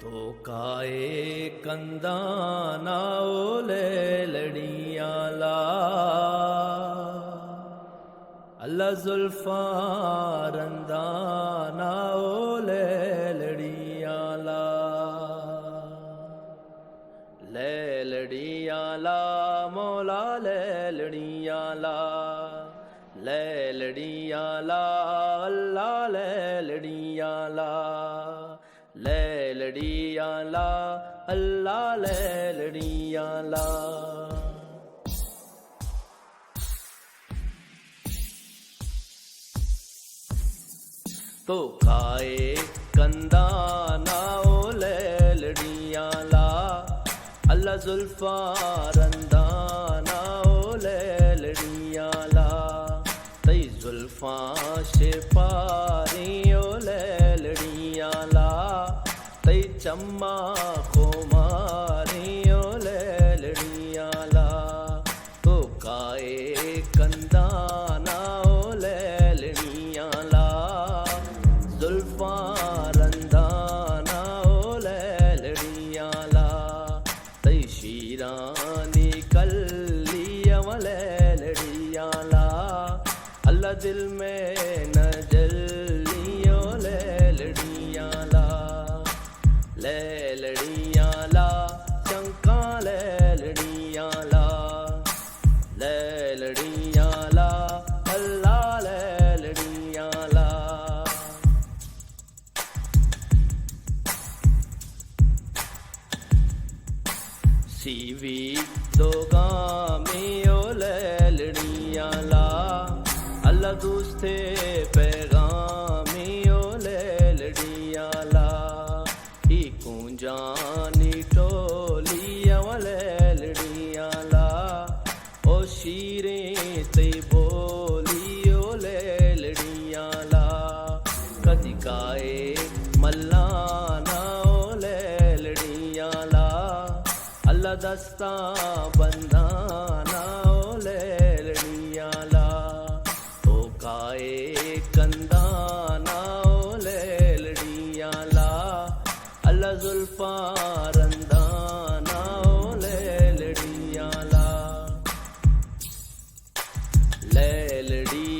तो काए कंदा ना ओले लड़ियां ला अल्लाह जुल्फा रंदा ना ओले लड़ियां ला ले लड़ियां ला मौला ले लड़ियां ला ले लड़ियां ला अल्लाह ले लड़ियां ला ले लड़ियां ला अल्लाह ले लड़ियां ला। तो खाए कंदा ना ओले लड़ियां ला अल्लाह जुल्फा रंदा ना ओले लड़ियां ला तई जुल्फा शिपारी ओले लड़ियां ला तई चम्मा खुमारी ओले लड़ियां ला। तो काए कंदा ना ओले लड़ियां ला जुल्फा रंदा ना ओले लड़ियां ला तई शीरानी कल्ली अमले लड़ियां ला अल्लाह दिल में न जल्ली ओले लड़ियां ला ले लड़ियां ला शंका ले लड़ियां ला ले लड़ियां ला अल्लाह ले लड़ियां ला। सीवी दोगामी ओले लड़ियां ला अल्लाह दोस्ते पैगामी ओले लड़ियां ला ही कुंजानी टोली अमले लड़ियां ला ओ शीरे ते बोली ओले लड़ियां ला कदी काए मल्लाना ओले लड़ियां ला अल्लाह दस्ता बंदाना ओले लड़ियां ला। तो काए कंदा ना ओले लड़ियां ला अल्लाह जुल्फा रंदा ना ओले लड़ियां ला ले लड़ी